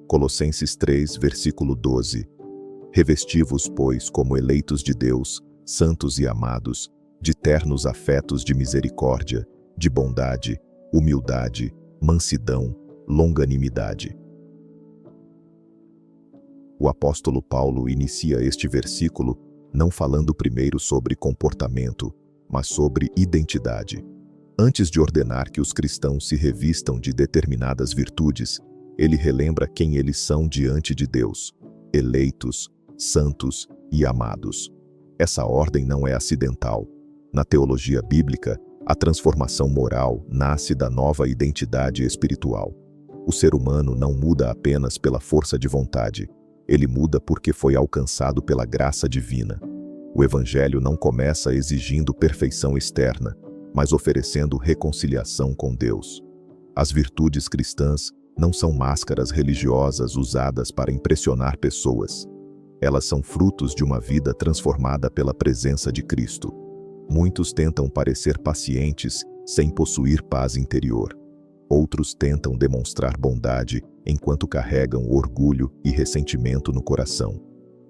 Colossenses 3, versículo 12. Revesti-vos, pois, como eleitos de Deus, santos e amados, de ternos afetos de misericórdia, de bondade, humildade, mansidão, longanimidade. O apóstolo Paulo inicia este versículo não falando primeiro sobre comportamento, mas sobre identidade. Antes de ordenar que os cristãos se revistam de determinadas virtudes, ele relembra quem eles são diante de Deus: eleitos, santos e amados. Essa ordem não é acidental. Na teologia bíblica, a transformação moral nasce da nova identidade espiritual. O ser humano não muda apenas pela força de vontade. Ele muda porque foi alcançado pela graça divina. O Evangelho não começa exigindo perfeição externa, mas oferecendo reconciliação com Deus. As virtudes cristãs não são máscaras religiosas usadas para impressionar pessoas. Elas são frutos de uma vida transformada pela presença de Cristo. Muitos tentam parecer pacientes sem possuir paz interior. Outros tentam demonstrar bondade enquanto carregam orgulho e ressentimento no coração.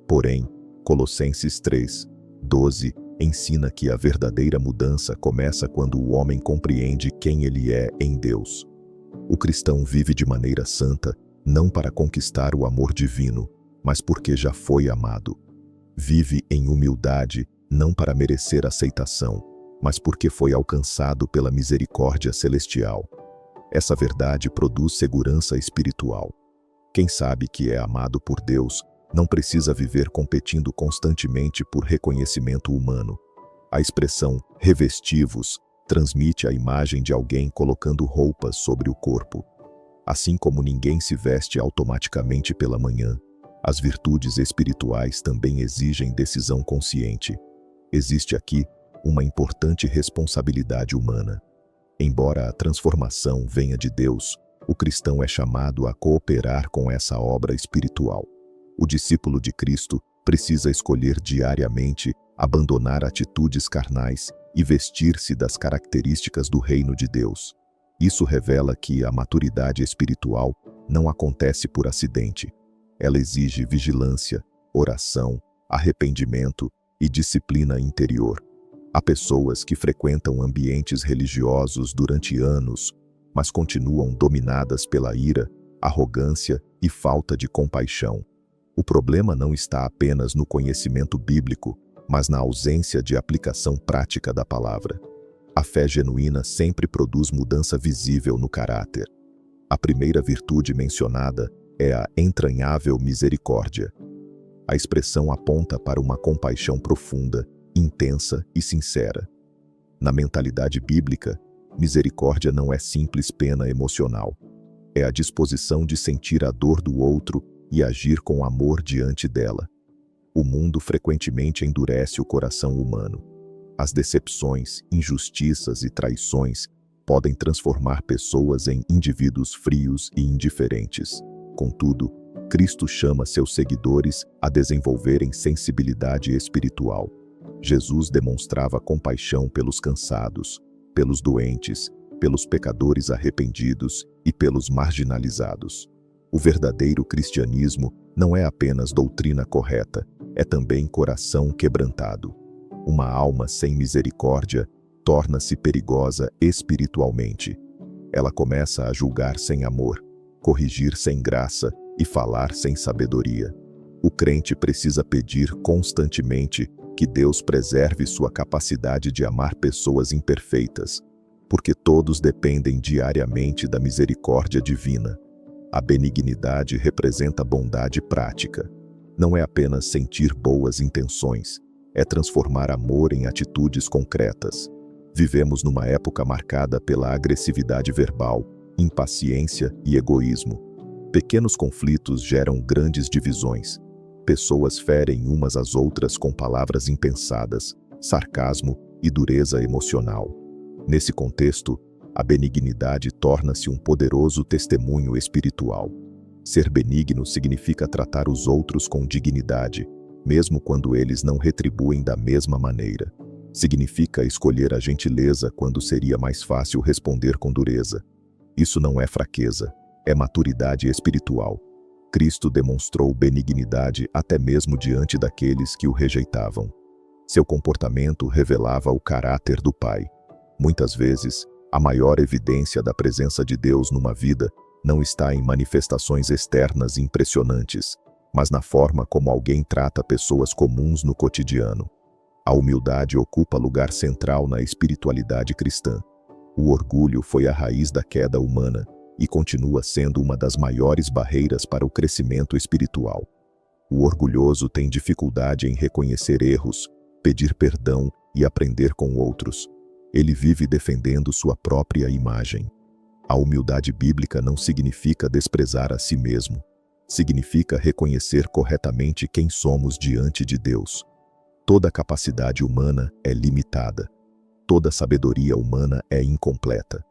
Porém, Colossenses 3, 12 ensina que a verdadeira mudança começa quando o homem compreende quem ele é em Deus. O cristão vive de maneira santa, não para conquistar o amor divino, mas porque já foi amado. Vive em humildade, não para merecer aceitação, mas porque foi alcançado pela misericórdia celestial. Essa verdade produz segurança espiritual. Quem sabe que é amado por Deus não precisa viver competindo constantemente por reconhecimento humano. A expressão revesti-vos transmite a imagem de alguém colocando roupas sobre o corpo. Assim como ninguém se veste automaticamente pela manhã, as virtudes espirituais também exigem decisão consciente. Existe aqui uma importante responsabilidade humana. Embora a transformação venha de Deus, o cristão é chamado a cooperar com essa obra espiritual. O discípulo de Cristo precisa escolher diariamente abandonar atitudes carnais e vestir-se das características do reino de Deus. Isso revela que a maturidade espiritual não acontece por acidente. Ela exige vigilância, oração, arrependimento e disciplina interior. Há pessoas que frequentam ambientes religiosos durante anos, mas continuam dominadas pela ira, arrogância e falta de compaixão. O problema não está apenas no conhecimento bíblico, mas na ausência de aplicação prática da palavra. A fé genuína sempre produz mudança visível no caráter. A primeira virtude mencionada é a entranhável misericórdia. A expressão aponta para uma compaixão profunda, intensa e sincera. Na mentalidade bíblica, misericórdia não é simples pena emocional. É a disposição de sentir a dor do outro e agir com amor diante dela. O mundo frequentemente endurece o coração humano. As decepções, injustiças e traições podem transformar pessoas em indivíduos frios e indiferentes. Contudo, Cristo chama seus seguidores a desenvolverem sensibilidade espiritual. Jesus demonstrava compaixão pelos cansados, pelos doentes, pelos pecadores arrependidos e pelos marginalizados. O verdadeiro cristianismo não é apenas doutrina correta, é também coração quebrantado. Uma alma sem misericórdia torna-se perigosa espiritualmente. Ela começa a julgar sem amor, corrigir sem graça e falar sem sabedoria. O crente precisa pedir constantemente que Deus preserve sua capacidade de amar pessoas imperfeitas, porque todos dependem diariamente da misericórdia divina. A benignidade representa bondade prática. Não é apenas sentir boas intenções, é transformar amor em atitudes concretas. Vivemos numa época marcada pela agressividade verbal, impaciência e egoísmo. Pequenos conflitos geram grandes divisões. Pessoas ferem umas às outras com palavras impensadas, sarcasmo e dureza emocional. Nesse contexto, a benignidade torna-se um poderoso testemunho espiritual. Ser benigno significa tratar os outros com dignidade, mesmo quando eles não retribuem da mesma maneira. Significa escolher a gentileza quando seria mais fácil responder com dureza. Isso não é fraqueza, é maturidade espiritual. Cristo demonstrou benignidade até mesmo diante daqueles que o rejeitavam. Seu comportamento revelava o caráter do Pai. Muitas vezes, a maior evidência da presença de Deus numa vida não está em manifestações externas impressionantes, mas na forma como alguém trata pessoas comuns no cotidiano. A humildade ocupa lugar central na espiritualidade cristã. O orgulho foi a raiz da queda humana e continua sendo uma das maiores barreiras para o crescimento espiritual. O orgulhoso tem dificuldade em reconhecer erros, pedir perdão e aprender com outros. Ele vive defendendo sua própria imagem. A humildade bíblica não significa desprezar a si mesmo. Significa reconhecer corretamente quem somos diante de Deus. Toda capacidade humana é limitada. Toda sabedoria humana é incompleta.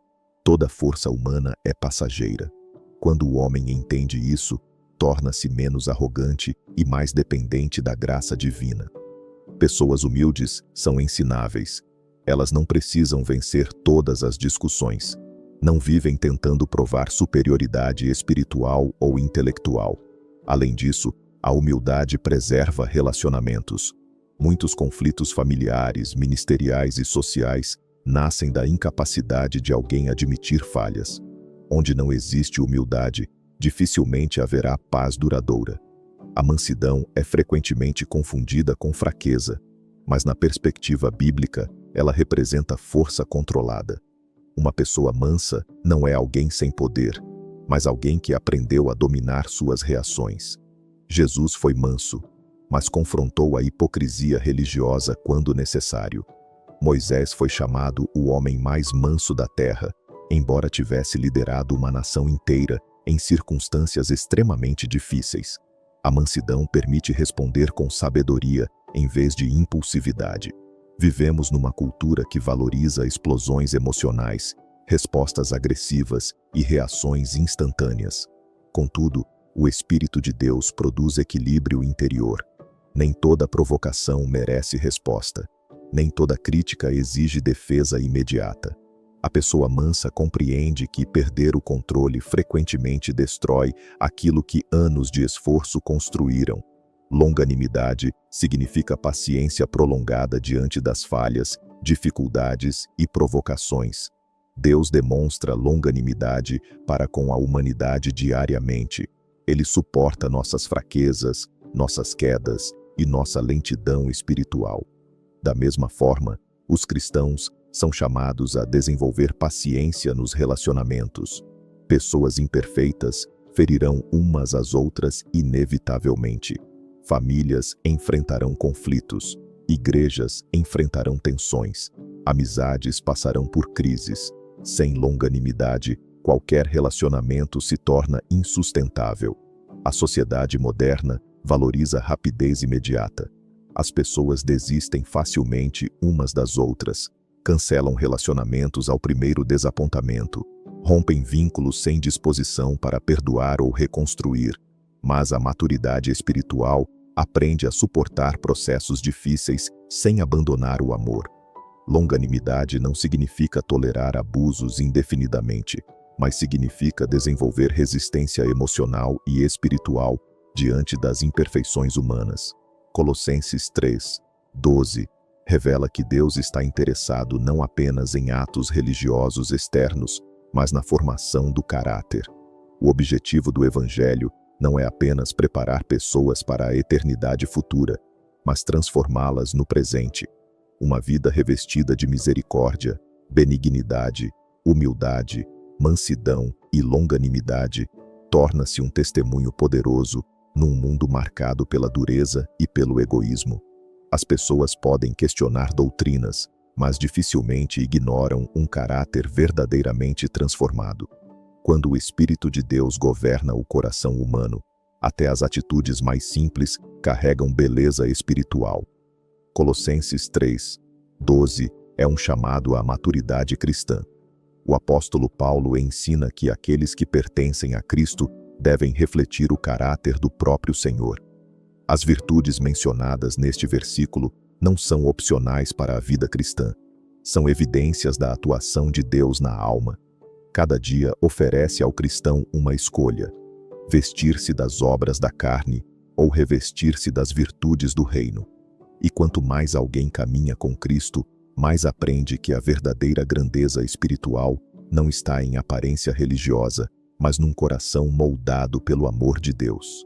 Toda força humana é passageira. Quando o homem entende isso, torna-se menos arrogante e mais dependente da graça divina. Pessoas humildes são ensináveis. Elas não precisam vencer todas as discussões. Não vivem tentando provar superioridade espiritual ou intelectual. Além disso, a humildade preserva relacionamentos. Muitos conflitos familiares, ministeriais e sociais nascem da incapacidade de alguém admitir falhas. Onde não existe humildade, dificilmente haverá paz duradoura. A mansidão é frequentemente confundida com fraqueza, mas na perspectiva bíblica, ela representa força controlada. Uma pessoa mansa não é alguém sem poder, mas alguém que aprendeu a dominar suas reações. Jesus foi manso, mas confrontou a hipocrisia religiosa quando necessário. Moisés foi chamado o homem mais manso da terra, embora tivesse liderado uma nação inteira em circunstâncias extremamente difíceis. A mansidão permite responder com sabedoria em vez de impulsividade. Vivemos numa cultura que valoriza explosões emocionais, respostas agressivas e reações instantâneas. Contudo, o Espírito de Deus produz equilíbrio interior. Nem toda provocação merece resposta. Nem toda crítica exige defesa imediata. A pessoa mansa compreende que perder o controle frequentemente destrói aquilo que anos de esforço construíram. Longanimidade significa paciência prolongada diante das falhas, dificuldades e provocações. Deus demonstra longanimidade para com a humanidade diariamente. Ele suporta nossas fraquezas, nossas quedas e nossa lentidão espiritual. Da mesma forma, os cristãos são chamados a desenvolver paciência nos relacionamentos. Pessoas imperfeitas ferirão umas às outras inevitavelmente. Famílias enfrentarão conflitos. Igrejas enfrentarão tensões. Amizades passarão por crises. Sem longanimidade, qualquer relacionamento se torna insustentável. A sociedade moderna valoriza rapidez imediata. As pessoas desistem facilmente umas das outras, cancelam relacionamentos ao primeiro desapontamento, rompem vínculos sem disposição para perdoar ou reconstruir, mas a maturidade espiritual aprende a suportar processos difíceis sem abandonar o amor. Longanimidade não significa tolerar abusos indefinidamente, mas significa desenvolver resistência emocional e espiritual diante das imperfeições humanas. Colossenses 3:12 revela que Deus está interessado não apenas em atos religiosos externos, mas na formação do caráter. O objetivo do Evangelho não é apenas preparar pessoas para a eternidade futura, mas transformá-las no presente. Uma vida revestida de misericórdia, benignidade, humildade, mansidão e longanimidade torna-se um testemunho poderoso num mundo marcado pela dureza e pelo egoísmo. As pessoas podem questionar doutrinas, mas dificilmente ignoram um caráter verdadeiramente transformado. Quando o Espírito de Deus governa o coração humano, até as atitudes mais simples carregam beleza espiritual. Colossenses 3:12 é um chamado à maturidade cristã. O apóstolo Paulo ensina que aqueles que pertencem a Cristo devem refletir o caráter do próprio Senhor. As virtudes mencionadas neste versículo não são opcionais para a vida cristã. São evidências da atuação de Deus na alma. Cada dia oferece ao cristão uma escolha: vestir-se das obras da carne ou revestir-se das virtudes do reino. E quanto mais alguém caminha com Cristo, mais aprende que a verdadeira grandeza espiritual não está em aparência religiosa, mas num coração moldado pelo amor de Deus.